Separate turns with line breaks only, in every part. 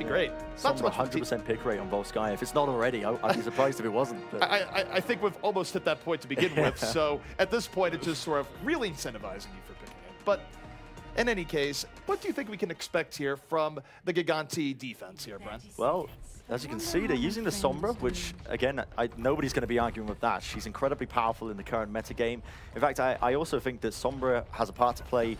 be great.
Some 100% pick rate on Volskaya. If it's not already, I'd be surprised if it wasn't.
I think we've almost hit that point to begin with, so at this point it's just sort of really incentivizing you for picking it. But in any case, what do you think we can expect here from the Gigantti defense here, Bren?
Well, as you can see, they're using the Sombra, which, again, nobody's going to be arguing with that. She's incredibly powerful in the current meta game. In fact, I also think that Sombra has a part to play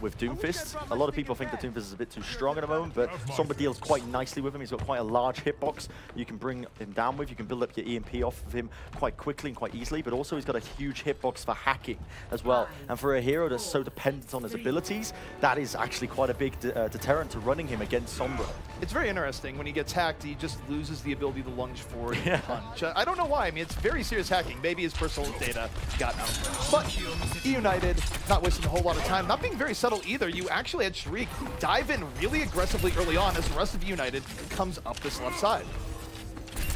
with Doomfist. A lot of people think that Doomfist is a bit too strong at the moment, but Sombra deals quite nicely with him. He's got quite a large hitbox you can bring him down with. You can build up your EMP off of him quite quickly and quite easily, but also he's got a huge hitbox for hacking as well. And for a hero that's so dependent on his abilities, that is actually quite a big deterrent to running him against Sombra. It's
very interesting. When he gets hacked, he just loses the ability to lunge forward and punch. I don't know why. I mean, it's very serious hacking. Maybe his personal data got out. But eUnited, not wasting a whole lot of time, not being very subtle either. You actually had Shriek dive in really aggressively early on as the rest of eUnited comes up this left side.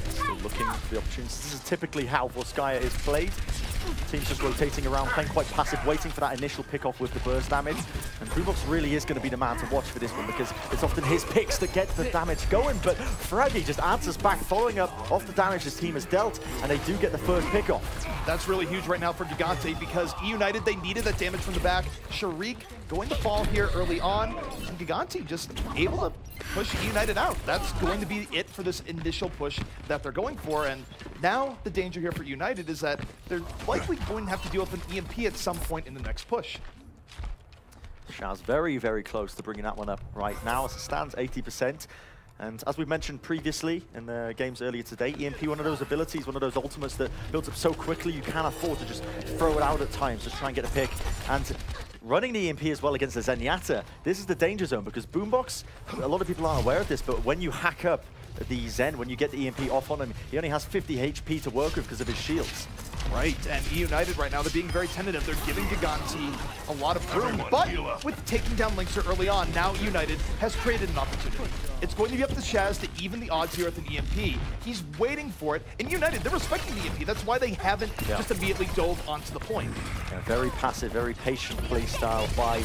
Still looking for the opportunities. This is typically how Volskaya is played. Team's just rotating around, playing quite passive, waiting for that initial pick-off with the burst damage. And Boombox really is going to be the man to watch for this one, because it's often his picks that get the damage going. But Fraggy just answers back, following up off the damage his team has dealt, and they do get the first pick-off.
That's really huge right now for Gigantti, because eUnited, they needed that damage from the back. Shriek going to fall here early on, and Gigantti just able to push eUnited out. That's going to be it for this initial push that they're going for. And now the danger here for eUnited is that they're likely going to have to deal with an EMP at some point in the next push.
Shaz very, very close to bringing that one up right now as it stands 80%. And as we mentioned previously in the games earlier today, EMP, one of those abilities, one of those ultimates that builds up so quickly you can't afford to just throw it out at times, just try and get a pick. And running the EMP as well against the Zenyatta, this is the danger zone, because Boombox, a lot of people aren't aware of this, but when you hack up the Zen, when you get the EMP off on him, he only has 50 HP to work with because of his shields.
Right, and eUnited right now, they're being very tentative. They're giving Gigantti a lot of room, but with taking down Linkser early on, now eUnited has created an opportunity. It's going to be up to Shaz to even the odds here with an EMP. He's waiting for it, and eUnited, they're respecting the EMP. That's why they haven't just immediately dove onto the point.
Yeah, very passive, very patient play style by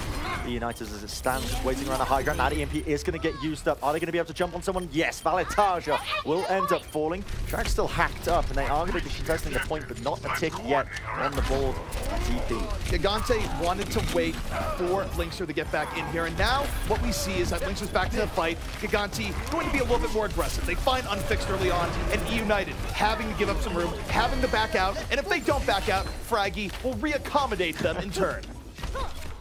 eUnited as it stands, just waiting around the high ground. Now the EMP is going to get used up. Are they going to be able to jump on someone? Yes, Valetaja will end up falling. Shark's still hacked up, and they are going to be contesting the point, but not a tick yet on the board. TP.
Gigantti wanted to wait for Linkser to get back in here, and now what we see is that Linkser's back to the fight. Gigantti going to be a little bit more aggressive. They find Unfixed early on, and eUnited having to give up some room, having to back out, and if they don't back out, Fraggy will reaccommodate them in turn.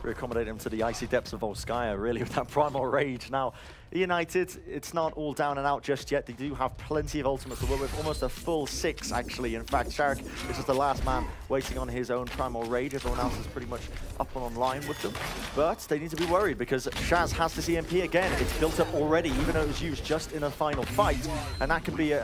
Reaccommodate him to the icy depths of Volskaya, really, with that Primal Rage. Now, eUnited, it's not all down and out just yet. They do have plenty of ultimates to work with, almost a full 6, actually. In fact, Shark is just the last man waiting on his own Primal Rage. Everyone else is pretty much up and online with them. But they need to be worried, because Shaz has this EMP again. It's built up already, even though it was used just in a final fight. And that could be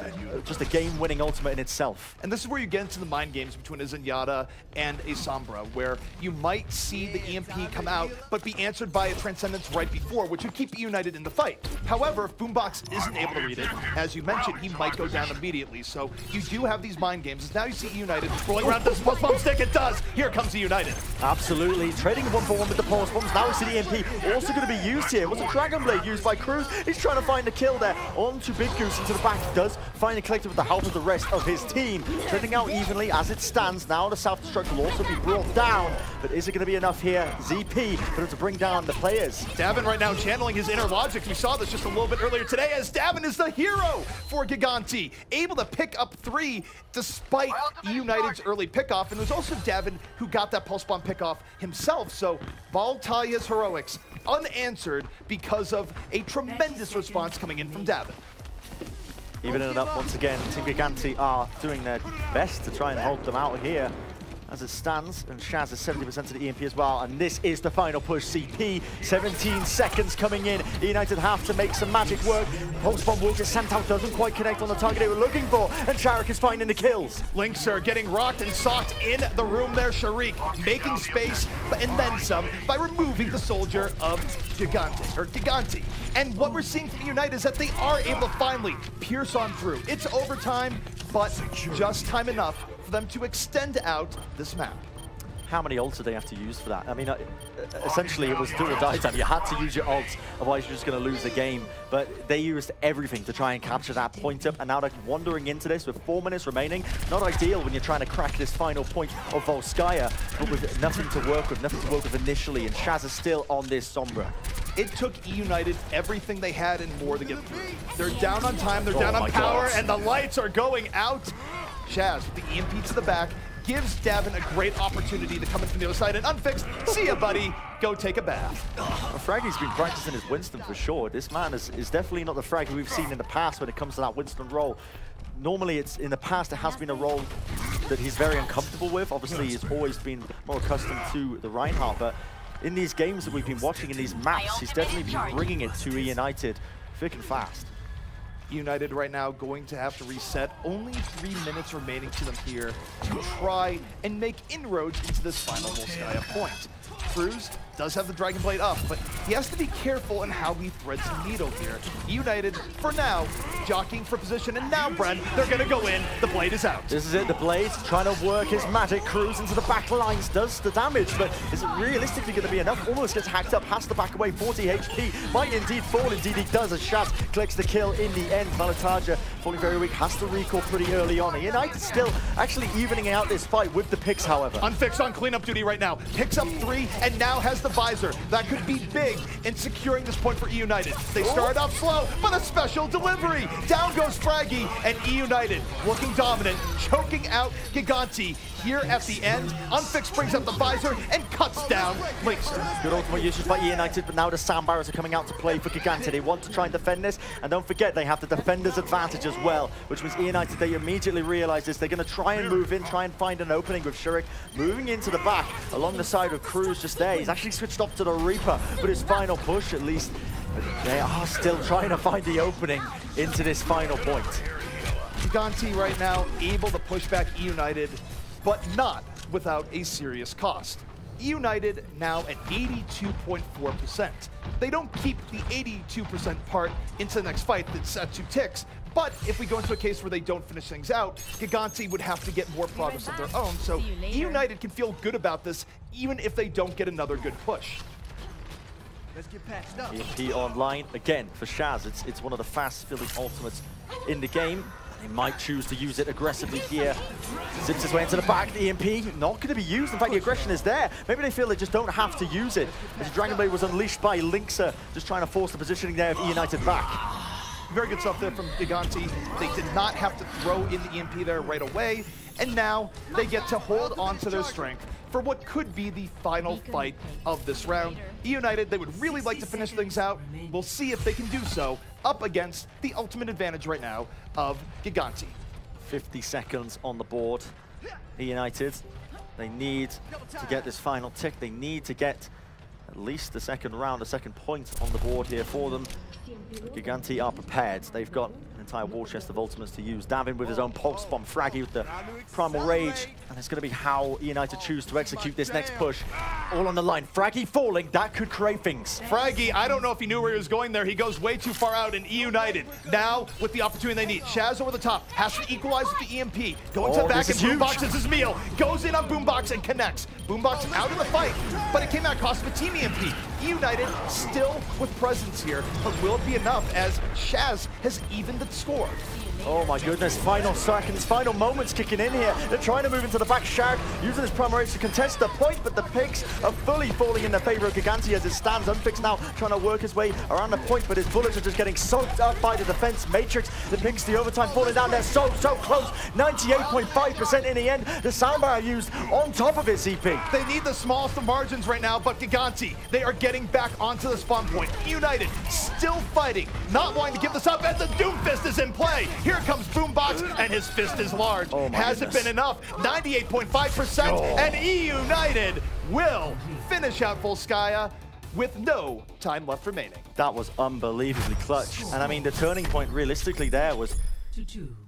just a game-winning ultimate in itself.
And this is where you get into the mind games between a Zenyatta and a Sombra, where you might see the EMP come out, but be answered by a Transcendence right before, which would keep eUnited in the fight. However, if Boombox isn't able to read it, as you mentioned, he might go down immediately. So you do have these mind games. As now you see eUnited rolling around this pulse bomb stick. It does. Here comes eUnited.
Absolutely. Trading 1-for-1 with the pulse bombs. Now we see the EMP also going to be used here. Was a Dragon Blade used by Cruz? He's trying to find the kill there. On to Big Goose into the back. Does find a collective with the help of the rest of his team. Trading out evenly as it stands. Now the self-destruct will also be brought down. But is it going to be enough here? ZP for him to bring down the players.
Davin right now channeling his inner logic. We saw this just a little bit earlier today, as Davin is the hero for Gigantti, able to pick up 3 despite eUnited's early pickoff. And there's also Davin who got that pulse bomb pickoff himself. So Valtaya's heroics unanswered because of a tremendous response coming in from Davin.
Evening it up once again. Team Gigantti are doing their best to try and hold them out here. As it stands, and Shaz is 70% of the EMP as well, and this is the final push. CP, 17 seconds coming in. eUnited have to make some magic work. Pulse bomb will get sent out, doesn't quite connect on the target they were looking for, and Shark is finding the kills.
Linkser getting rocked and socked in the room there. Shriek making space, and then some, by removing the soldier of Gigantti. And what we're seeing from eUnited is that they are able to finally pierce on through. It's overtime, but just time enough for them to extend out this map.
how many ults did they have to use for that? I mean, essentially it was do or die time. You had to use your ults, otherwise you're just going to lose the game. But they used everything to try and capture that point up, and now they're wandering into this with 4 minutes remaining. Not ideal when you're trying to crack this final point of Volskaya, but with nothing to work with, initially, and Shaz is still on this Sombra.
It took eUnited everything they had and more to get through. They're down on time, they're down on power, and the lights are going out. Shaz with the EMP to the back gives Davin a great opportunity to come in from the other side, and Unfixed, see ya, buddy, go take a bath.
Well, Fraggy's been practicing his Winston for sure. This man is definitely not the Fraggy we've seen in the past when it comes to that Winston role. Normally, in the past, it has been a role that he's very uncomfortable with. Obviously, he's always been more accustomed to the Reinhardt, but in these games that we've been watching, in these maps, he's definitely been bringing it to eUnited thick and fast.
eUnited right now going to have to reset. Only 3 minutes remaining to them here to try and make inroads into this final Volskaya point. Cruz does have the Dragon Blade up, but he has to be careful in how he threads the needle here. eUnited, for now, jockeying for position, and now, Bren, they're gonna go in. The Blade is out.
This is it, the Blade trying to work his magic. Cruz into the back lines, does the damage, but is it realistically gonna be enough? Almost gets hacked up, has to back away, 40 HP. Might indeed fall, indeed he does, as Shaz collects the kill in the end. Valataja falling very weak, has to recall pretty early on. eUnited still actually evening out this fight with the picks, however.
Unfixed on cleanup duty right now. Picks up 3 and now has the visor. That could be big in securing this point for eUnited. They start off slow, but a special delivery. Down goes Fraggy, and eUnited looking dominant, choking out Gigantti here at the end. Unfixed brings up the visor and cuts down Linkster.
Good ultimate usage by eUnited, but now the sound barriers are coming out to play for Gigantti. They want to try and defend this, and don't forget they have the defender's advantage as well, which means eUnited, they immediately realize this. They're going to try and move in, try and find an opening with Shurik moving into the back along the side of Cruz just there. He's actually switched off to the Reaper, but his final push at least. They are still trying to find the opening into this final point.
Gigantti right now able to push back eUnited, but not without a serious cost. eUnited now at 82.4%. They don't keep the 82% part into the next fight that's at 2 ticks, but if we go into a case where they don't finish things out, Gigantti would have to get more progress of their own, so eUnited can feel good about this even if they don't get another good push.
Let's get patched up.
EMP online again for Shaz. It's one of the fast filling ultimates in the game. They might choose to use it aggressively here. Zips his way into the back. The EMP not going to be used. In fact, the aggression is there. Maybe they feel they just don't have to use it. As Dragon Blade was unleashed by Linkster, just trying to force the positioning there of eUnited back.
Very good stuff there from Gigantti. They did not have to throw in the EMP there right away, and now they get to hold on to their strength for what could be the final fight of this round. eUnited, they would really like to finish things out. We'll see if they can do so up against the ultimate advantage right now of Gigantti.
50 seconds on the board. eUnited, they need to get this final tick. They need to get at least the second round, a second point on the board here for them. Gigantti are prepared. They've got an entire war chest of ultimates to use. Davin with his own pulse bomb, Fraggy with the primal rage, and it's going to be how eUnited choose to execute this next push. All on the line. Fraggy falling, that could create things.
Fraggy, I don't know if he knew where he was going there. He goes way too far out in eUnited. Now, with the opportunity they need, Shaz over the top, has to equalize with the EMP. Going to the back, and Boombox is his meal. Goes in on Boombox and connects. Boombox out of the fight, but it came at cost of a team EMP. eUnited still with presence here, but will it be enough as Shaz has evened the score?
Oh my goodness, final seconds, final moments kicking in here. They're trying to move into the back. Shag using his primal rage to contest the point, but the picks are fully falling in the favor of Gigantti as it stands. Unfixed now trying to work his way around the point, but his bullets are just getting soaked up by the defense matrix. The picks, the overtime falling down there so close. 98.5% in the end. The soundbar used on top of his CP.
They need the smallest of margins right now, but Gigantti, they are getting back onto the spawn point. United still fighting, not wanting to give this up, and the Doom Fist is in play. Here comes Boombox, and his fist is large.
Oh my
Has
goodness.
it been enough? 98.5%, and eUnited will finish out Volskaya with no time left remaining.
That was unbelievably clutch. And I mean, the turning point realistically there was,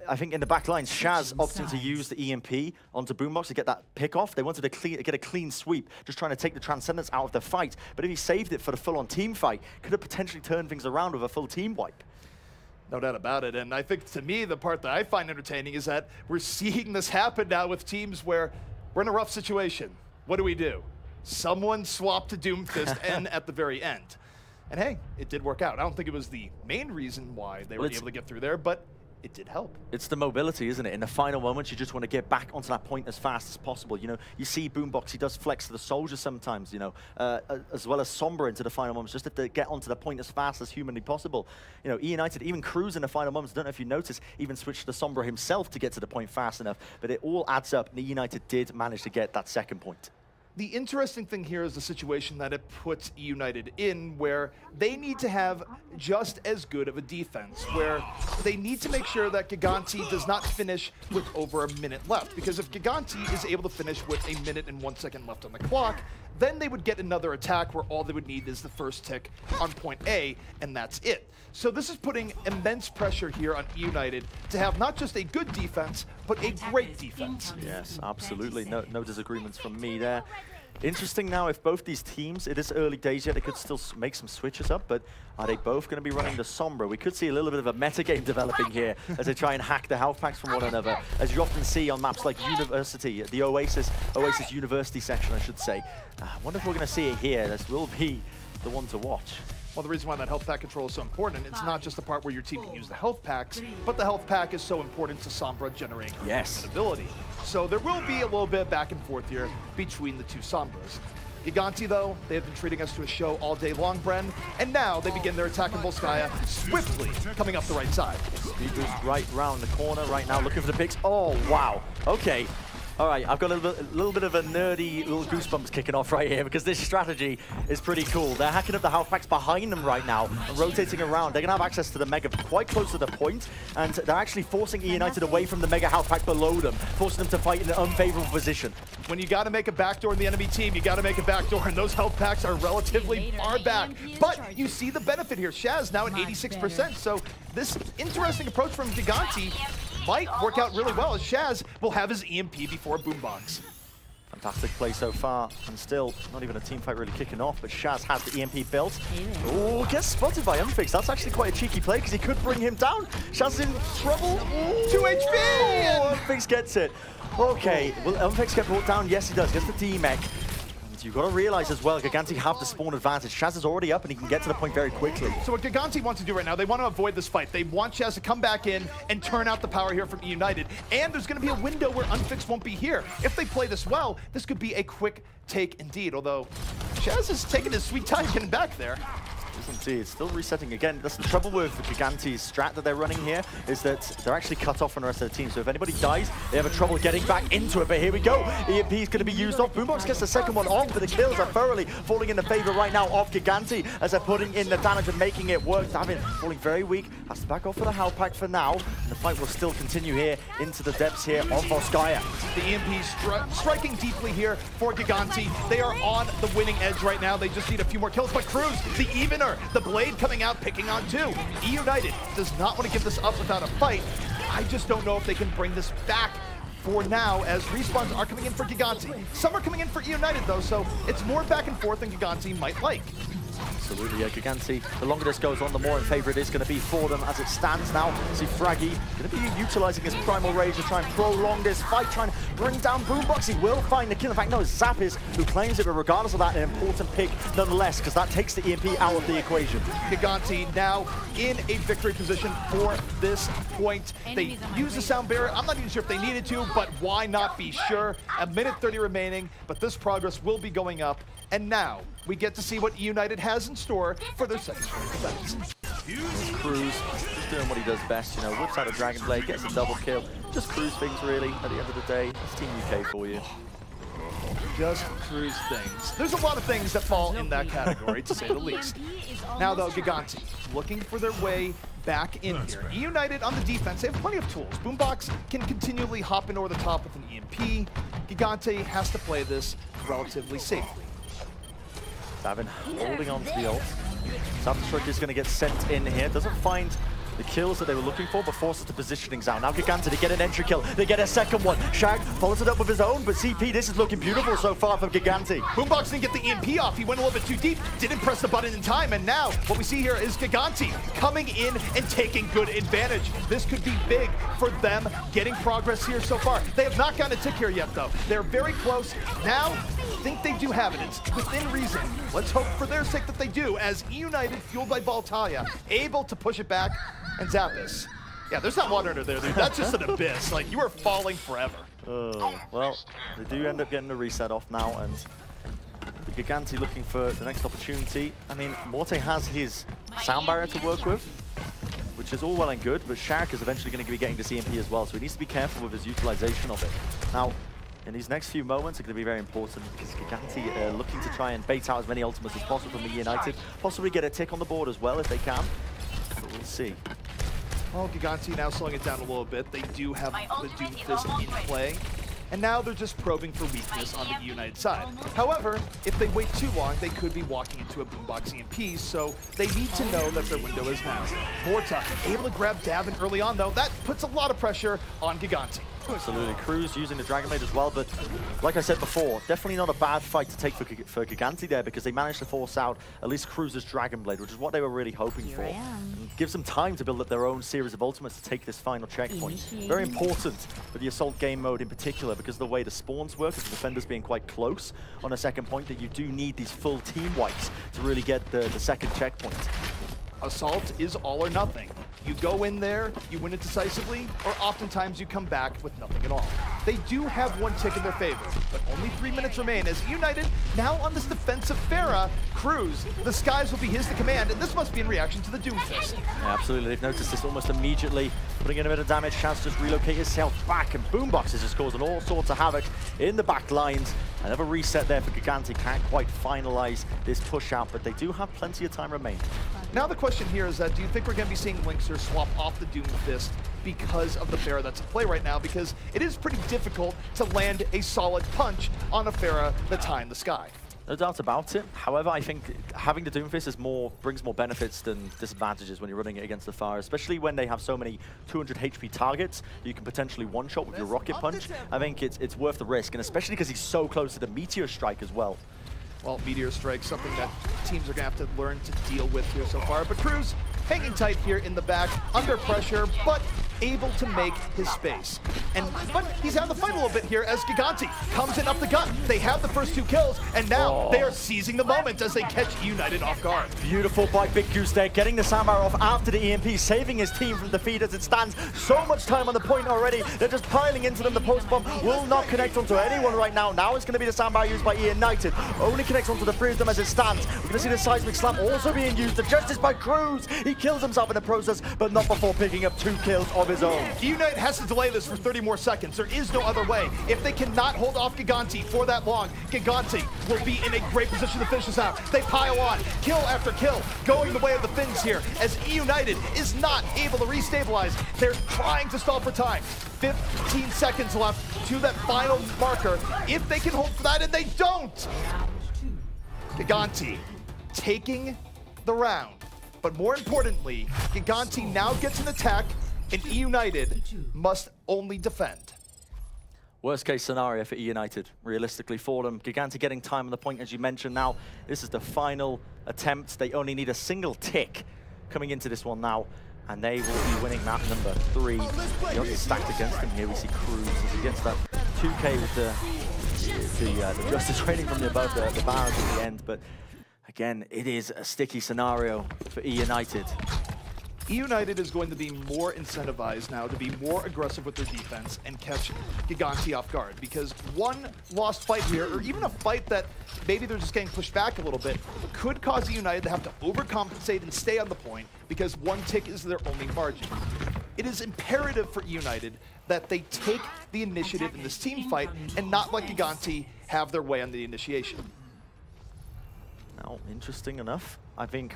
I think in the back line, Shaz opting to use the EMP onto Boombox to get that pick off. They wanted to get a clean sweep, just trying to take the Transcendence out of the fight. But if he saved it for the full-on team fight, could have potentially turned things around with a full team wipe.
No doubt about it, and I think to me, the part that I find entertaining is that we're seeing this happen now with teams where we're in a rough situation. what do? Someone swapped to Doomfist and at the very end. And hey, it did work out. I don't think it was the main reason why they were able to get through there, but it did help.
It's the mobility, isn't it? In the final moments, you just want to get back onto that point as fast as possible. You know, you see Boombox, he does flex to the soldier sometimes, you know, as well as Sombra into the final moments, just to get onto the point as fast as humanly possible. You know, eUnited, even Cruz in the final moments, I don't know if you noticed, even switched to Sombra himself to get to the point fast enough, but it all adds up, and eUnited did manage to get that second point.
The interesting thing here is the situation that it puts eUnited in, where they need to have just as good of a defense, where they need to make sure that Gigantti does not finish with over a minute left. Because if Gigantti is able to finish with 1 minute and 1 second left on the clock, then they would get another attack where all they would need is the first tick on point A, and that's it. So this is putting immense pressure here on eUnited to have not just a good defense, but a great defense.
Yes, absolutely. No disagreements from me there. Interesting now, if both these teams, it is early days yet, they could still make some switches up, but are they both going to be running the Sombra? We could see a little bit of a metagame developing here as they try and hack the health packs from one another, as you often see on maps like University, the Oasis University section, I should say. I wonder if we're going to see it here. This will be the one to watch.
Well, the reason why that health pack control is so important, it's not just the part where your team can use the health packs, but the health pack is so important to Sombra generating ability. So there will be a little bit back and forth here between the two Sombras. Gigantti, though, they have been treating us to a show all day long, Bren, and now they begin their attack on Volskaya swiftly coming up the right side.
Speed boost right round the corner right now, looking for the picks. Oh, wow. Okay. All right, I've got a little bit of a nerdy little goosebumps kicking off right here, because this strategy is pretty cool. They're hacking up the health packs behind them right now and rotating around. They're going to have access to the Mega quite close to the point, and they're actually forcing eUnited away from the Mega health pack below them, forcing them to fight in an unfavorable position.
When you got to make a backdoor in the enemy team, you got to make a backdoor, and those health packs are relatively far back. But you see the benefit here. Shaz now at 86%, so this interesting approach from Gigantti might work out really well, as Shaz will have his EMP before Boombox.
Fantastic play so far, and still not even a team fight really kicking off, but Shaz has the EMP built. Oh, gets spotted by Unfix. That's actually quite a cheeky play, because he could bring him down. Shaz is in trouble. Ooh,
2 HP!
Oh, Unfix gets it. Okay, will Unfix get brought down? Yes, he does. Gets the D-Mech. You've got to realize as well, Gigantti have the spawn advantage. Shaz is already up and he can get to the point very quickly.
So what Gigantti wants to do right now, they want to avoid this fight. They want Shaz to come back in and turn out the power here from eUnited. And there's going to be a window where Unfix won't be here. If they play this well, this could be a quick take indeed. Although Shaz is taking his sweet time getting back there.
Indeed, it's still resetting again. That's the trouble with Gigantti's strat that they're running here, is that they're actually cut off from the rest of the team. So if anybody dies, they have a trouble getting back into it. But here we go. EMP is going to be used off. Boombox gets the second one on, but the kills are thoroughly falling in the favor right now of Gigantti as they're putting in the damage and making it work. Davin falling very weak. Has to back off for the health pack for now. And the fight will still continue here into the depths here of Volskaya.
The EMP striking deeply here for Gigantti. They are on the winning edge right now. They just need a few more kills. But Cruz, the evener, the blade coming out, picking on two. eUnited does not want to give this up without a fight. I just don't know if they can bring this back for now, as respawns are coming in for Gigantti. Some are coming in for eUnited though, so it's more back and forth than Gigantti might like.
Absolutely, yeah, Gigantti. The longer this goes on, the more in favor it is going to be for them as it stands now. See Fraggy going to be utilizing his Primal Rage to try and prolong this fight, trying to bring down Boombox. He will find the kill. In fact, no, it's Zappis who claims it, but regardless of that, an important pick nonetheless, because that takes the EMP out of the equation.
Gigantti now in a victory position for this point. They use the sound barrier. I'm not even sure if they needed to, but why not be sure? A minute 30 remaining, but this progress will be going up. And now we get to see what eUnited has in store for their second defense.
Cruz just doing what he does best, you know, whips out a Dragon Blade, gets a double kill. Just Cruz things really at the end of the day. It's Team UK for you.
Just Cruz things. There's a lot of things that fall in that category, to say the least. Now though, Gigantti looking for their way back in here. eUnited on the defense, they have plenty of tools. Boombox can continually hop in over the top with an EMP. Gigantti has to play this relatively safely.
Davin holding on to the ult. Self-destruct is going to get sent in here. Doesn't find the kills that they were looking for, but forces the positionings out. Now Gigantti, they get an entry kill. They get a second one. Shag follows it up with his own, but CP, this is looking beautiful so far from Gigantti.
Boombox didn't get the EMP off. He went a little bit too deep, didn't press the button in time, and now what we see here is Gigantti coming in and taking good advantage. This could be big for them getting progress here so far. They have not gotten a tick here yet, though. They're very close. Now, think they do have it. It's within reason. Let's hope for their sake that they do, as eUnited, fueled by Valtalia, able to push it back, and Zappis. Yeah, there's not water under there, dude. That's just an abyss. Like, you are falling forever.
Well, they do end up getting the reset off now, and the Gigantti looking for the next opportunity. I mean, Morte has his sound barrier to work with, which is all well and good, but Shark is eventually going to be getting the CMP as well, so he needs to be careful with his utilization of it. Now, in these next few moments are going to be very important because Gigantti are looking to try and bait out as many ultimates as possible from eUnited, possibly get a tick on the board as well if they can, but we'll see.
Well, Gigantti now slowing it down a little bit. They do have the Doomfist in play, and now they're just probing for weakness on the eUnited side. However, if they wait too long, they could be walking into a boombox EMP, so they need to know that their window is now. Morta able to grab Davin early on, though. That puts a lot of pressure on Gigantti.
Absolutely. Cruz using the Dragon Blade as well, but like I said before, definitely not a bad fight to take for Gigantti there, because they managed to force out at least Cruz's Dragon Blade, which is what they were really hoping for. And gives them time to build up their own series of ultimates to take this final checkpoint. Very important for the Assault game mode in particular, because of the way the spawns work, with the defenders being quite close on a second point, that you do need these full team wipes to really get the second checkpoint.
Assault is all or nothing. You go in there, you win it decisively, or oftentimes you come back with nothing at all. They do have one tick in their favor, but only 3 minutes remain as eUnited now on this defensive Pharah. Cruz, the skies will be his to command, and this must be in reaction to the Doomfist.
Yeah, absolutely, they've noticed this almost immediately, putting in a bit of damage, chance to just relocate himself back, and Boombox is just causing all sorts of havoc in the back lines. Another reset there for Gigantti, can't quite finalize this push out, but they do have plenty of time remaining.
Now the question here is that, do you think we're going to be seeing Linkser swap off the Doomfist because of the Pharah that's in play right now? Because it is pretty difficult to land a solid punch on a Pharah that's high in the sky.
No doubt about it. However, I think having the Doomfist brings more benefits than disadvantages when you're running it against the Pharah, especially when they have so many 200 HP targets you can potentially one-shot with your Rocket Punch. I think it's worth the risk, and especially because he's so close to the Meteor Strike as well.
Well, Meteor Strike, something that teams are going to have to learn to deal with here so far. But Cruz hanging tight here in the back, under pressure, but able to make his space. But he's out of the fight a little bit here as Gigantti comes in up the gut. They have the first 2 kills, and now they are seizing the moment as they catch eUnited off guard.
Beautiful by Big Goose there, getting the Sambar off after the EMP, saving his team from defeat as it stands. So much time on the point already. They're just piling into them. The post bomb will not connect onto anyone right now. Now it's going to be the Sambar used by eUnited. Only connects onto the 3 of them as it stands. We're going to see the Seismic Slam also being used. The justice by Cruz. He kills himself in the process, but not before picking up 2 kills of his own.
eUnited has to delay this for 30 more seconds. There is no other way. If they cannot hold off Gigantti for that long, Gigantti will be in a great position to finish this out. They pile on, kill after kill, going the way of the Finns here, as eUnited is not able to restabilize. They're trying to stall for time. 15 seconds left to that final marker. If they can hold for that, and they don't! Gigantti taking the round. But more importantly, Gigantti now gets an attack, and eUnited must only defend.
Worst case scenario for eUnited, realistically for them. Gigantti getting time on the point, as you mentioned. Now, this is the final attempt. They only need a single tick coming into this one now, and they will be winning map number 3. You're stacked against them here. We see Cruz as he gets that 2K with the Justice raining from the above the barrage at the end. But again, it is a sticky scenario for eUnited.
eUnited is going to be more incentivized now to be more aggressive with their defense and catch Gigantti off guard, because one lost fight here, or even a fight that maybe they're just getting pushed back a little bit, could cause eUnited to have to overcompensate and stay on the point, because one tick is their only margin. It is imperative for eUnited that they take the initiative in this team fight and not let Gigantti have their way on the initiation.
Now, interesting enough, I think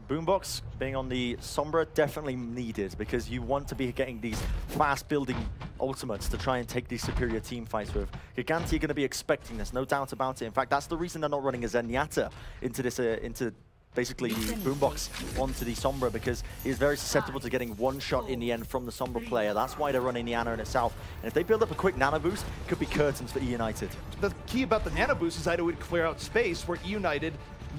Boombox being on the Sombra definitely needed, because you want to be getting these fast building ultimates to try and take these superior team fights with. Gigantti are going to be expecting this, no doubt about it. In fact, that's the reason they're not running a Zenyatta into this, into basically the Boombox onto the Sombra, because he's very susceptible to getting one shot in the end from the Sombra player. That's why they're running the Ana in itself. And if they build up a quick nano boost, it could be curtains for eUnited.
The key about the nano boost is that it would clear out space where eUnited,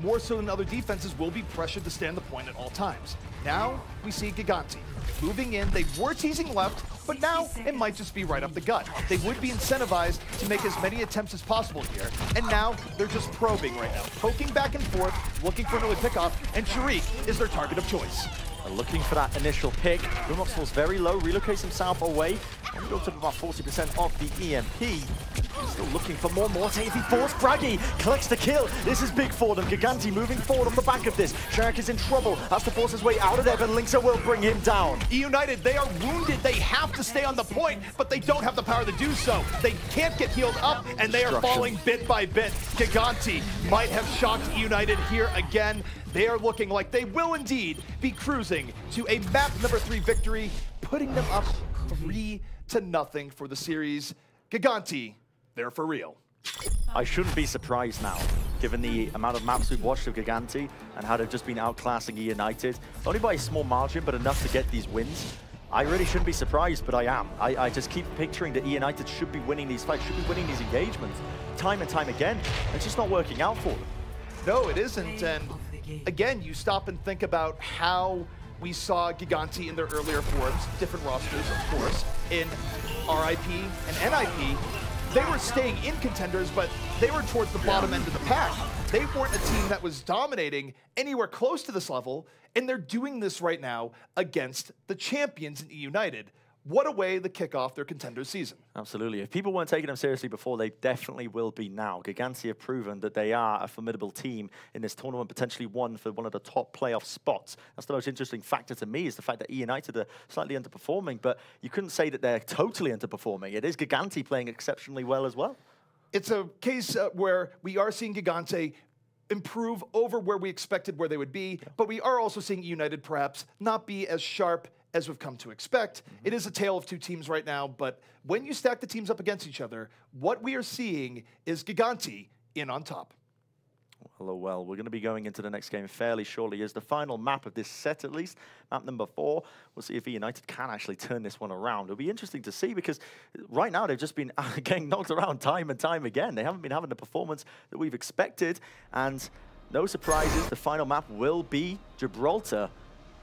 more so than other defenses, will be pressured to stay on the point at all times. Now, we see Gigantti moving in. They were teasing left, but now it might just be right up the gut. They would be incentivized to make as many attempts as possible here, and now they're just probing right now, poking back and forth, looking for an early pickoff, and Sharik is their target of choice.
Looking for that initial pick. Gillfrost falls very low, relocates himself away. Only goes up about 40% of the EMP. Still looking for more Morte if he falls. Braggy collects the kill. This is big for them. Gigantti moving forward on the back of this. Sharik is in trouble. Has to force his way out of there, but Linksa will bring him down.
eUnited, they are wounded. They have to stay on the point, but they don't have the power to do so. They can't get healed up, and they are falling bit by bit. Gigantti might have shocked eUnited here again. They are looking like they will indeed be cruising to a map number 3 victory, putting them up 3-0 for the series. Gigantti, they're for real.
I shouldn't be surprised now, given the amount of maps we've watched of Gigantti and how they've just been outclassing eUnited. Only by a small margin, but enough to get these wins. I really shouldn't be surprised, but I am. I just keep picturing that eUnited should be winning these fights, should be winning these engagements time and time again. It's just not working out for them.
No, it isn't, and again, you stop and think about how we saw Gigantti in their earlier forms, different rosters, of course, in RIP and NIP. They were staying in Contenders, but they were towards the bottom end of the pack. They weren't a team that was dominating anywhere close to this level, and they're doing this right now against the champions in eUnited. What a way to kick off their Contenders season.
Absolutely. If people weren't taking them seriously before, they definitely will be now. Gigantti have proven that they are a formidable team in this tournament, potentially one for one of the top playoff spots. That's the most interesting factor to me, is the fact that eUnited are slightly underperforming, but you couldn't say that they're totally underperforming. It is Gigantti playing exceptionally well as well.
It's a case where we are seeing Gigantti improve over where we expected where they would be, but we are also seeing eUnited perhaps not be as sharp as we've come to expect. It is a tale of two teams right now, but when you stack the teams up against each other, what we are seeing is Gigantti in on top.
Hello, well, we're going to be going into the next game fairly shortly. Is the final map of this set, at least, map number 4. We'll see if eUnited can actually turn this one around. It'll be interesting to see, because right now they've just been getting knocked around time and time again. They haven't been having the performance that we've expected, and no surprises, the final map will be Gibraltar.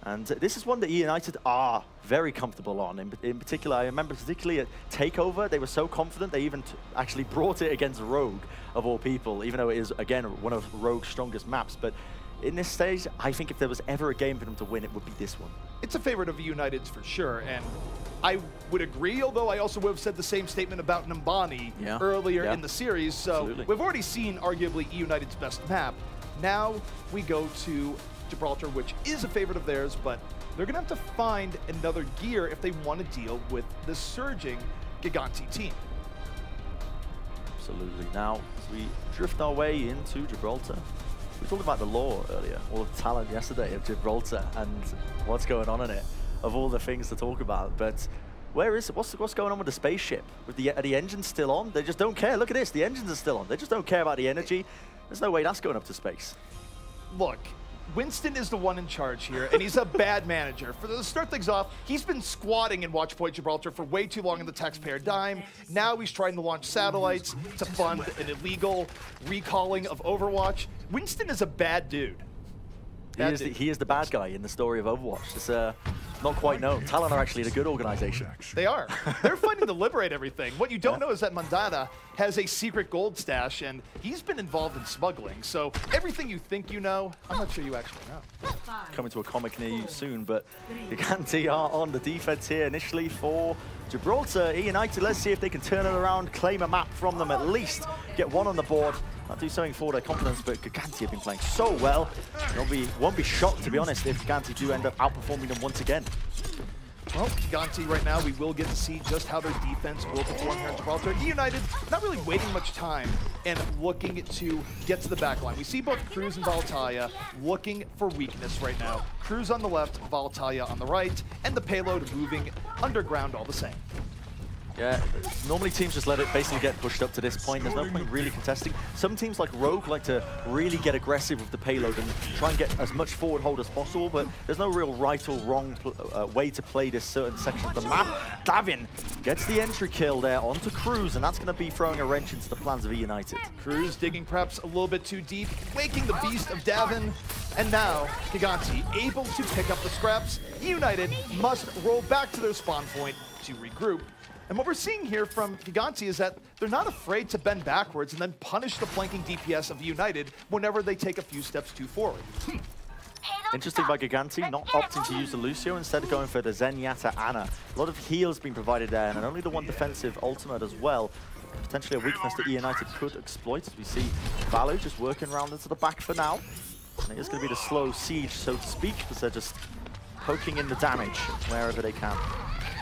And this is one that eUnited are very comfortable on. In particular, I remember particularly at TakeOver, they were so confident they even actually brought it against Rogue, of all people, even though it is, again, one of Rogue's strongest maps. But in this stage, I think if there was ever a game for them to win, it would be this one.
It's a favorite of eUnited's for sure, and I would agree, although I also would have said the same statement about Nambani earlier in the series. So we've already seen arguably eUnited's best map. Now we go to Gibraltar, which is a favorite of theirs, but they're going to have to find another gear if they want to deal with the surging Gigantti team.
Absolutely. Now, as we drift our way into Gibraltar, we talked about the lore earlier, all the talent yesterday of Gibraltar and what's going on in it, of all the things to talk about. But where is it? What's going on with the spaceship? Are the engines still on? They just don't care. Look at this. The engines are still on. They just don't care about the energy. There's no way that's going up to space.
Look, Winston is the one in charge here, and he's a bad manager. For to start things off, he's been squatting in Watch Point Gibraltar for way too long on the taxpayer dime. Now he's trying to launch satellites to fund an illegal recalling of Overwatch. Winston is a bad dude.
He is the bad guy in the story of Overwatch. It's not quite known. Talon are actually the good organization.
They are. They're fighting to liberate everything. What you don't know is that Mandada has a secret gold stash, and he's been involved in smuggling. So everything you think you know, I'm not sure you actually know.
Coming to a comic near you soon, but Gigantti are on the defense here initially for Gibraltar. eUnited, let's see if they can turn it around, claim a map from them at least, get one on the board. Not do something for their confidence, but Gigantti have been playing so well. Won't be shocked, to be honest, if Gigantti do end up outperforming them once again.
Well, Gigantti right now, we will get to see just how their defense will perform here in Gibraltar. eUnited not really waiting much time and looking to get to the back line. We see both Cruz and Valtalia looking for weakness right now. Cruz on the left, Valtalia on the right, and the payload moving underground all the same.
Yeah, normally teams just let it basically get pushed up to this point. There's no point really contesting. Some teams like Rogue like to really get aggressive with the payload and try and get as much forward hold as possible, but there's no real right or wrong way to play this certain section of the map. Davin gets the entry kill there onto Cruz, and that's going to be throwing a wrench into the plans of eUnited.
Cruz digging perhaps a little bit too deep, waking the beast of Davin, And now, Gigantti able to pick up the scraps. eUnited must roll back to their spawn point to regroup. And what we're seeing here from Gigantti is that they're not afraid to bend backwards and then punish the flanking DPS of eUnited whenever they take a few steps too forward.
Interesting by Gigantti, not opting to use the Lucio, instead of going for the Zenyatta Ana. A lot of heals being provided there, and only the one defensive ultimate as well. Potentially a weakness that eUnited could exploit, as we see Valo just working around into the back for now. And it is going to be the slow siege, so to speak, because they're just poking in the damage wherever they can.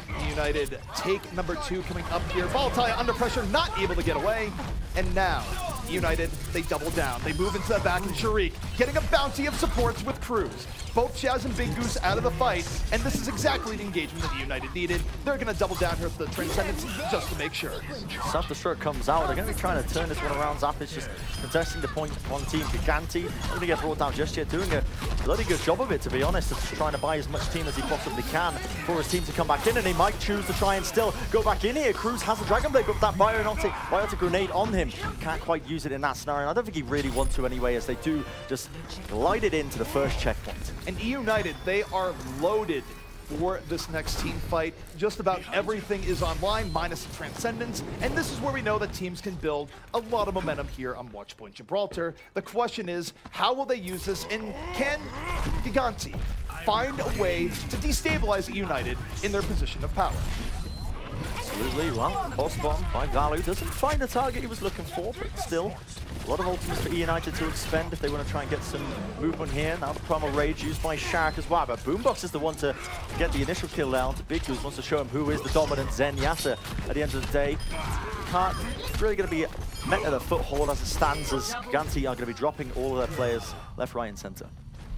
eUnited take number 2 coming up here. Valtaya under pressure, not able to get away. And now, eUnited, they double down. They move into the back, and Sharik getting a bounty of supports with Cruz. Both Chaz and Big Goose out of the fight, and this is exactly the engagement that eUnited needed. They're going to double down here with the Transcendence just to make sure.
Self-destruct comes out. They're going to be trying to turn this one around. Zap is just contesting the point on team Gigantti. Not going to get brought down just yet. Doing a bloody good job of it, to be honest. Of trying to buy as much team as he possibly can for his team to come back in, and he might choose to try and still go back in here. Cruz has the Dragon Blade, but that biotic grenade on him. Can't quite use it in that scenario. I don't think he really wants to anyway, as they do just glide it into the first checkpoint.
And eUnited, they are loaded for this next team fight. Just about everything is online, minus the Transcendence, and this is where we know that teams can build a lot of momentum here on Watchpoint Gibraltar. The question is, how will they use this, and can Gigantti find a way to destabilize eUnited in their position of power?
Absolutely, well, boss bomb by Valo doesn't find the target he was looking for, but still, a lot of ultimates for eUnited to expend if they want to try and get some movement here. Now the Primal Rage used by Shark as well, but Boombox is the one to get the initial kill down. Big Goose wants to show him who is the dominant Zenyatta at the end of the day. Can't really going to be met at a foothold as it stands, as Gigantti are going to be dropping all of their players left, right, and center.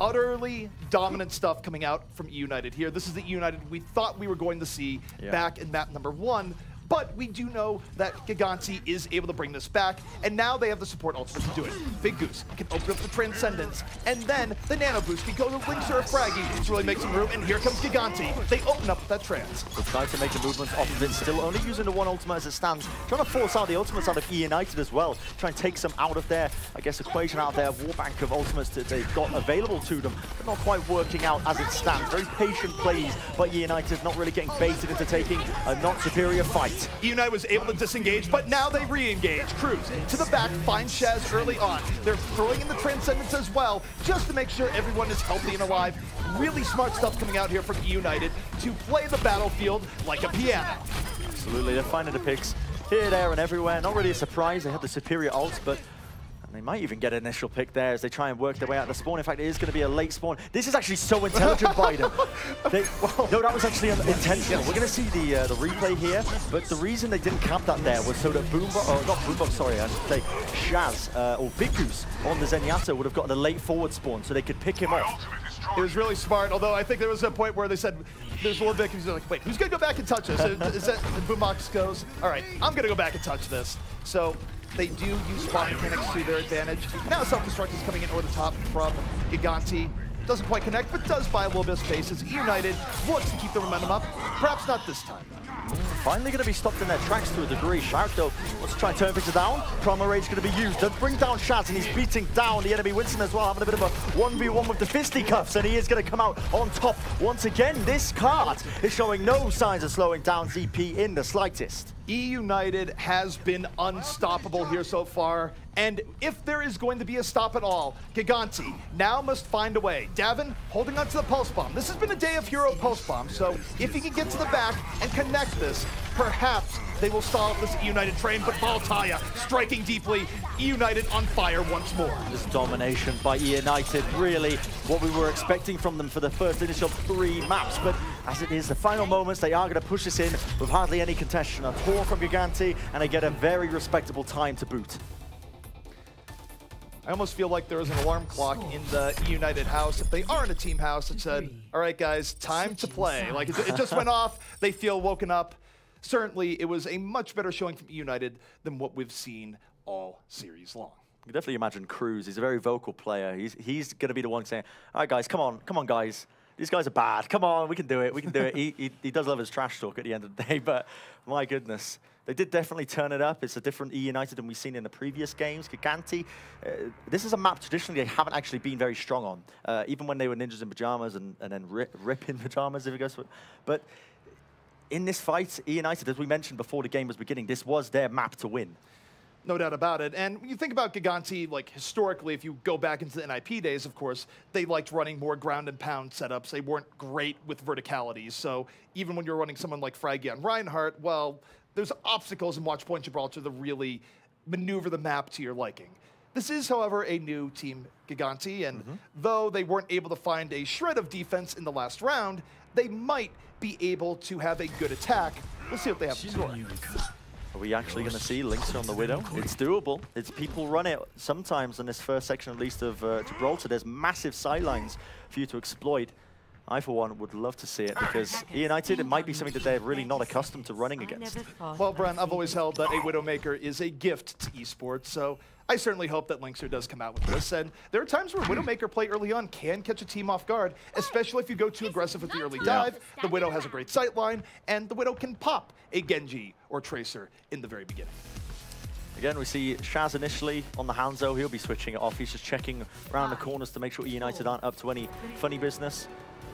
Utterly dominant stuff coming out from eUnited here. This is the eUnited we thought we were going to see back in map number 1. But we do know that Gigantti is able to bring this back, and now they have the support ultimate to do it. Big Goose can open up the Transcendence, and then the Nano Boost can go to Link's or Fraggy to really make some room, and here comes Gigantti. They open up that Trans.
They're trying to make the movements off of it, still only using the one ultimate as it stands. Trying to force out the ultimates out of eUnited as well. Try and take some out of their, I guess, equation out of their war bank of ultimates that they've got available to them, but not quite working out as it stands. Very patient plays by eUnited, not really getting baited into taking a not-superior fight.
eUnited was able to disengage, but now they re-engage. Cruz to the back, finds Shaz early on. They're throwing in the Transcendence as well, just to make sure everyone is healthy and alive. Really smart stuff coming out here from eUnited to play the battlefield like a piano.
Absolutely, they're finding the picks here, there, and everywhere. Not really a surprise, they have the superior ults, but they might even get an initial pick there as they try and work their way out of the spawn. In fact, it is going to be a late spawn. This is actually so intelligent by them. No, that was actually intentional. We're going to see the replay here, but the reason they didn't camp that there was so that I should say Shaz or Big Goose on the Zenyatta would have gotten a late forward spawn so they could pick him off.
It was really smart, although I think there was a point where they said, there's a little bit confused, like, wait, who's going to go back and touch this? Is that Boombox goes, all right, I'm going to go back and touch this. So they do use spot mechanics to their advantage. Now self-destruct is coming in over the top from Gigantti. Doesn't quite connect, but does buy a little bit of space as eUnited looks to keep the momentum up. Perhaps not this time.
Finally going to be stopped in their tracks to a degree. Shark, though, wants to try and turn things down. Primal Rage going to be used to bring down Shaz, and he's beating down the enemy Winston as well, having a bit of a 1v1 with the fisticuffs, and he is going to come out on top once again. This card is showing no signs of slowing down ZP in the slightest.
eUnited has been unstoppable here so far, and if there is going to be a stop at all, Gigantti now must find a way. Davin holding onto the Pulse Bomb. This has been a day of hero Pulse Bomb, so if he can get to the back and connect this, perhaps they will stall this eUnited train, but Valtaya striking deeply, eUnited on fire once more.
This domination by eUnited, really what we were expecting from them for the first initial 3 maps, but as it is the final moments, they are going to push this in with hardly any contention at all from Gigantti, and they get a very respectable time to boot.
I almost feel like there was an alarm clock in the eUnited house. If they are in a team house, it said, all right, guys, time to play. Like, it just went off. They feel woken up. Certainly, it was a much better showing from eUnited than what we've seen all series long.
You can definitely imagine Cruz. He's a very vocal player. He's going to be the one saying, all right, guys, come on, guys. These guys are bad. Come on, we can do it. We can do it. He does love his trash talk at the end of the day, but my goodness. They did definitely turn it up. It's a different eUnited than we've seen in the previous games. Gigantti, this is a map traditionally they haven't actually been very strong on, even when they were ninjas in pajamas and then rip in pajamas if it goes. But in this fight, eUnited, as we mentioned before the game was beginning, this was their map to win.
No doubt about it. And when you think about Gigantti, like historically, if you go back into the NIP days, of course, they liked running more ground and pound setups. They weren't great with verticalities. So even when you're running someone like Fraggy on Reinhardt, well, there's obstacles in Watch Point Gibraltar to really maneuver the map to your liking. This is, however, a new team Gigantti, and though they weren't able to find a shred of defense in the last round, they might be able to have a good attack. Let's see what they have in store.
Are we actually going to see Lynx on the Widow? It's doable. It's people run it sometimes in this first section, at least, of Gibraltar. There's massive sidelines for you to exploit. I, for one, would love to see it because eUnited, it might be something that they're really not accustomed to running against.
Well, Bren, I've always held that a Widowmaker is a gift to esports, so I certainly hope that Lynxer does come out with this. And there are times where Widowmaker play early on can catch a team off guard, especially if you go too aggressive with the early dive. The Widow has a great sight line, and the Widow can pop a Genji or Tracer in the very beginning.
Again, we see Shaz initially on the Hanzo. He'll be switching it off. He's just checking around the corners to make sure eUnited aren't up to any funny business.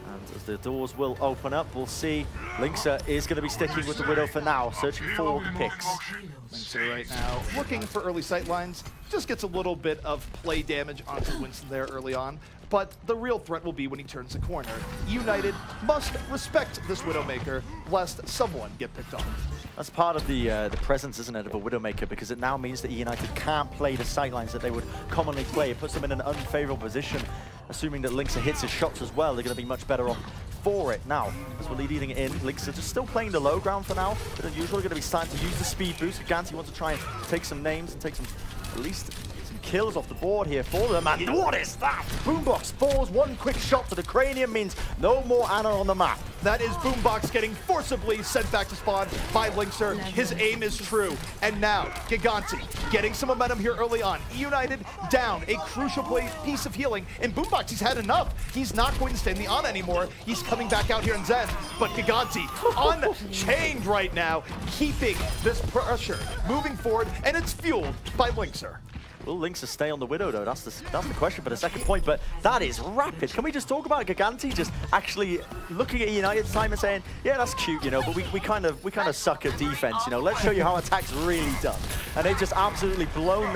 And as the doors will open up, we'll see Lynxer is going to be sticking with the Widow for now, searching for the picks.
Lynxer right now looking for early sight lines. Just gets a little bit of play damage onto Winston there early on. But the real threat will be when he turns the corner. eUnited must respect this Widowmaker, lest someone get picked off.
That's part of the presence, isn't it, of a Widowmaker, because it now means that eUnited can't play the sightlines that they would commonly play. It puts them in an unfavorable position. Assuming that Lynxer hits his shots as well, they're going to be much better off for it. Now, as we're leading it in, Lynxer just still playing the low ground for now, but unusual, going to be starting to use the speed boost. Gigantti wants to try and take some names and take some, at least, some kills off the board here for them. And what is that? Boombox falls, one quick shot to the cranium means no more Ana on the map.
That is Boombox getting forcibly sent back to spawn by Lynxer. His aim is true. And now, Gigantti getting some momentum here early on. eUnited down a crucial piece of healing. And Boombox, he's had enough. He's not going to stay in the Ana anymore. He's coming back out here in Zen. But Gigantti, unchained right now, keeping this pressure moving forward. And it's fueled by Lynxer.
Will Lynxer stay on the Widow, though? That's the question for the second point, but that is rapid. Can we just talk about Gigantti just actually looking at eUnited's time and saying, yeah, that's cute, you know, but we kind of suck at defense, you know. Let's show you how attack's really done. And they've just absolutely blown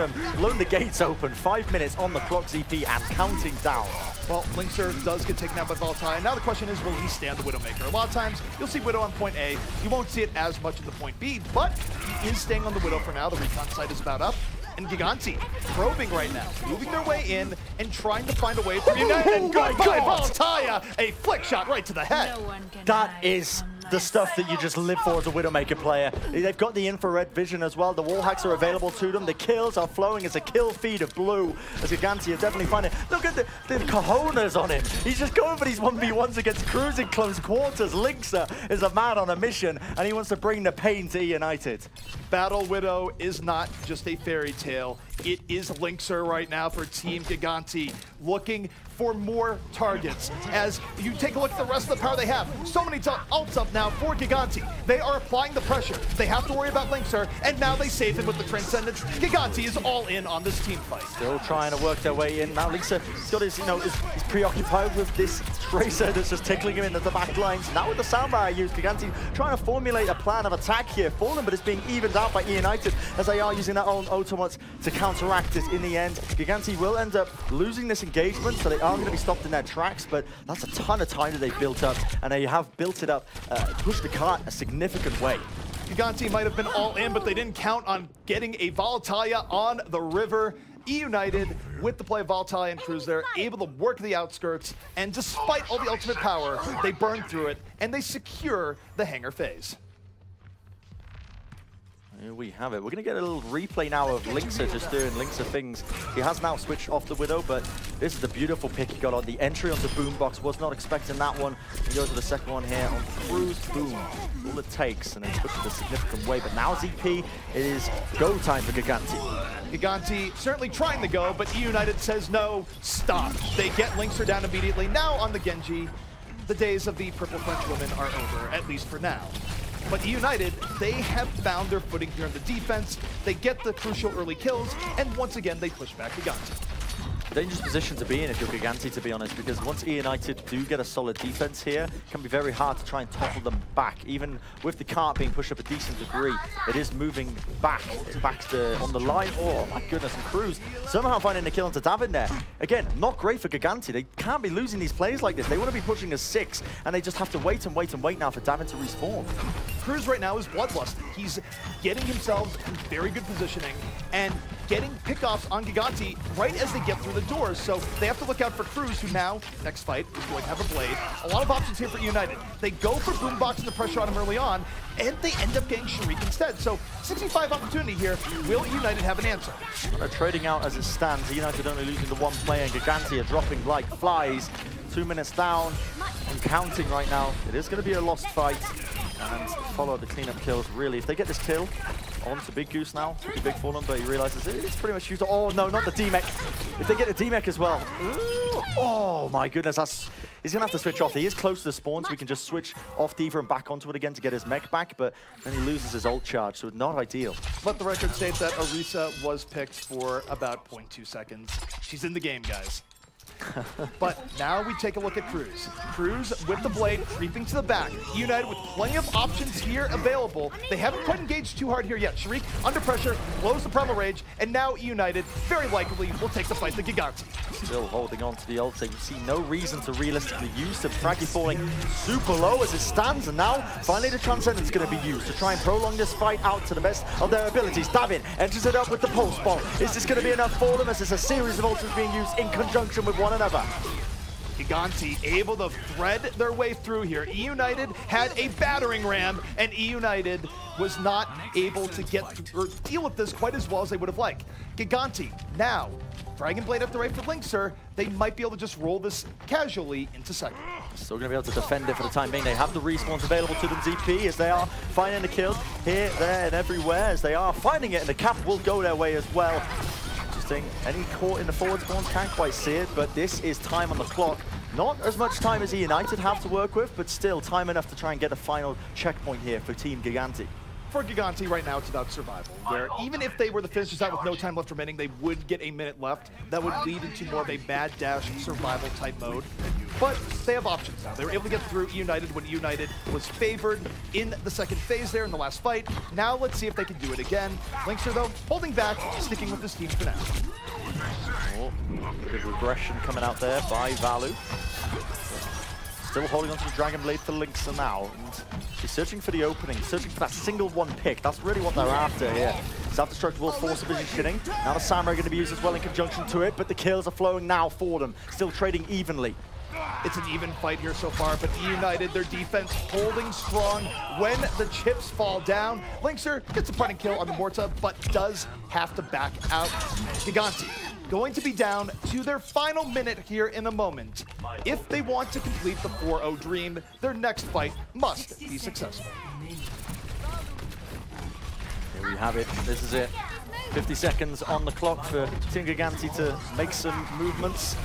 the gates open. 5 minutes on the clock, ZP, and counting down.
Well, Lynxer does get taken out by Volatile. And now the question is, will he stay on the Widowmaker? A lot of times, you'll see Widow on point A. You won't see it as much at the point B, but he is staying on the Widow for now. The recon site is about up. And Gigantti probing right now, moving their way in and trying to find a way through United. And goodbye, Volatile! A flick shot right to the head.
That is the stuff that you just live for as a Widowmaker player. They've got the infrared vision as well. The wall hacks are available to them. The kills are flowing as a kill feed of blue. As Gigantti are definitely finding. Look at the cojones on him. He's just going for these 1v1s against cruising close quarters. Lynxer is a man on a mission, and he wants to bring the pain to eUnited.
Battle Widow is not just a fairy tale. It is Lynxer right now for Team Gigantti, looking for more targets. As you take a look at the rest of the power they have, so many ults up now for Gigantti. They are applying the pressure. They have to worry about Lynxer, and now they save him with the Transcendence. Gigantti is all in on this team fight.
Still trying to work their way in. Now Lynxer, he's got his, he's preoccupied with this Tracer that's just tickling him into the back lines. Now with the soundbar used, Gigantti trying to formulate a plan of attack here for them, but it's being evened out by eUnited as they are using their own automates to counteract it in the end. Gigantti will end up losing this engagement, so they are going to be stopped in their tracks, but that's a ton of time that they've built up, and they have built it up, pushed the cart a significant way.
Gigantti might have been all in, but they didn't count on getting a Volatile on the river. eUnited, with the play of Volatile and Cruz there, able to work the outskirts, and despite all the ultimate power, they burn through it, and they secure the hangar phase.
Here we have it. We're going to get a little replay now of Lynxer just doing Lynxer things. He has now switched off the Widow, but this is the beautiful pick he got on. The entry onto Boombox, was not expecting that one. He goes to the second one here on Cruz. Boom. All it takes, and then pushes a significant way. But now ZP, it is go time for Gigantti.
Gigantti certainly trying to go, but eUnited says no, stop. They get Lynxer down immediately. Now on the Genji, the days of the purple French women are over, at least for now. But eUnited, they have found their footing here in the defense. They get the crucial early kills, and once again, they push back Gigantti.
Dangerous position to be in if you're Gigantti, to be honest, because once eUnited do get a solid defense here, it can be very hard to try and topple them back. Even with the cart being pushed up a decent degree, it is moving back on the line. Oh my goodness, and Cruz somehow finding a kill onto Davin there. Again, not great for Gigantti. They can't be losing these plays like this. They want to be pushing a 6, and they just have to wait and wait and wait now for Davin to respawn.
Cruz right now is bloodlusting. He's getting himself in very good positioning and getting pickoffs on Gigantti right as they get through the doors. So they have to look out for Cruz, who now, next fight, is going to have a blade. A lot of options here for eUnited. They go for Boombox and the pressure on him early on, and they end up getting Shuriken instead. So 65 opportunity here. Will eUnited have an answer?
They're trading out as it stands. eUnited only losing the 1 player, and Gigantti are dropping like flies. 2 minutes down and counting right now. It is going to be a lost fight. And follow the cleanup kills, really. If they get this kill, on to Big Goose now. Pretty big for them, but he realizes it's pretty much used. Oh, no, not the D-Mech. If they get the D-Mech as well. Ooh, oh, my goodness. He's going to have to switch off. He is close to the spawn, so he can just switch off D.Va and back onto it again to get his mech back, but then he loses his ult charge, so not ideal.
Let the record state that Orisa was picked for about 0.2 seconds. She's in the game, guys. But now we take a look at Cruz. Cruz with the blade creeping to the back. eUnited with plenty of options here available. They haven't quite engaged too hard here yet. Sharik under pressure, blows the Primal Rage, and now eUnited very likely will take the fight to Gigantti.
Still holding on to the ult, so you see no reason to realistically use him. Fraggy falling super low as it stands, and now finally the Transcendence is going to be used to try and prolong this fight out to the best of their abilities. Davin enters it up with the Pulse Bomb. Is this going to be enough for them as there's a series of ults being used in conjunction with one another?
Gigantti able to thread their way through here. eUnited had a battering ram, and eUnited was not able to get or deal with this quite as well as they would have liked. Gigantti now, Dragon Blade up the right for Linkser. They might be able to just roll this casually into second.
Still going to be able to defend it for the time being. They have the respawns available to them, ZP, as they are finding the kills here, there, and everywhere, as they are finding it, and the cap will go their way as well. Any caught in the forward spawns can't quite see it, but this is time on the clock. Not as much time as eUnited have to work with, but still time enough to try and get a final checkpoint here for Team Gigantti.
For Gigantti right now, it's about survival, where even if they were the finishers out with no time left remaining, they would get a minute left. That would lead into more of a mad dash survival type mode. But they have options now. They were able to get through eUnited when eUnited was favored in the second phase there in the last fight. Now let's see if they can do it again. Linkser, though, holding back, sticking with this team for now.
Oh, bit of regression coming out there by Valu. Still holding onto the Dragon Blade for Linkser now. And she's searching for the opening, searching for that single one pick. That's really what they're after here. Self-destruct will force a positioning. Now the Samurai going to be used as well in conjunction to it, but the kills are flowing now for them. Still trading evenly.
It's an even fight here so far, but eUnited, their defense holding strong when the chips fall down. Linkser gets a parting kill on the Morta, but does have to back out. Gigantti going to be down to their final minute here in a moment. If they want to complete the 4-0 dream, their next fight must be successful.
Here we have it. This is it. 50 seconds on the clock for Team Gigantti to make some movements.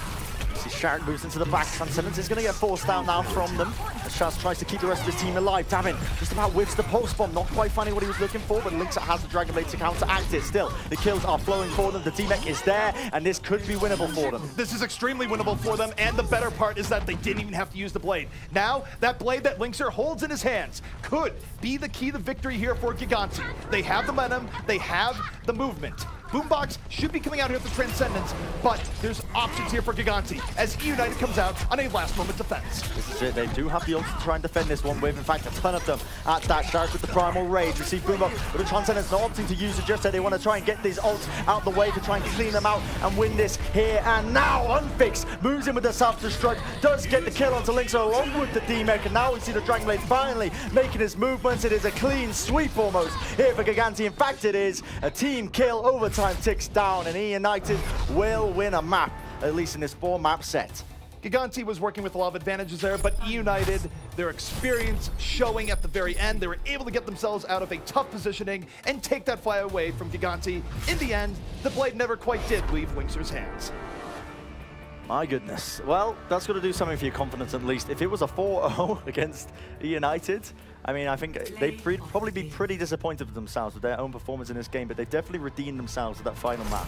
See Shark moves into the back. Transcendence is going to get forced out now from them. As Shaz tries to keep the rest of his team alive. Davin just about whips the Pulse Bomb. Not quite finding what he was looking for, but Linkser has the Dragon Blade to counteract it. Still, the kills are flowing for them. The D-Mech is there, and this could be winnable for them.
This is extremely winnable for them, and the better part is that they didn't even have to use the blade. Now, that blade that Linkser holds in his hands could be the key to victory here for Gigantti. They have the momentum, they have the movement. Boombox should be coming out here with the Transcendence, but there's options here for Gigantti as eUnited comes out on a last-moment defense.
This is it. They do have the ult to try and defend this one with, in fact, a ton of them at that Shark with the Primal Rage. Receive Boombox with the Transcendence, not opting to use it just there. They want to try and get these ults out the way to try and clean them out and win this here and now. Unfix moves in with the self-destruct, does get the kill onto Linkser along with the D-Mech, and now we see the Dragon Blade finally making his movements. It is a clean sweep almost here for Gigantti. In fact, it is a team kill. Overtime ticks down, and eUnited will win a map, at least in this 4-map set.
Gigantti was working with a lot of advantages there, but eUnited, their experience showing at the very end, they were able to get themselves out of a tough positioning and take that fly away from Gigantti. In the end, the blade never quite did leave Linkser's hands.
My goodness. Well, that's got to do something for your confidence at least. If it was a 4-0 against eUnited, I mean, I think they'd probably be pretty disappointed with themselves with their own performance in this game, but they definitely redeemed themselves with that final map.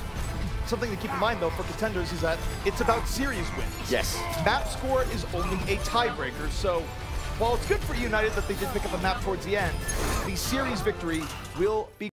Something to keep in mind, though, for Contenders is that it's about series wins.
Yes.
Map score is only a tiebreaker, so while it's good for eUnited that they did pick up a map towards the end, the series victory will be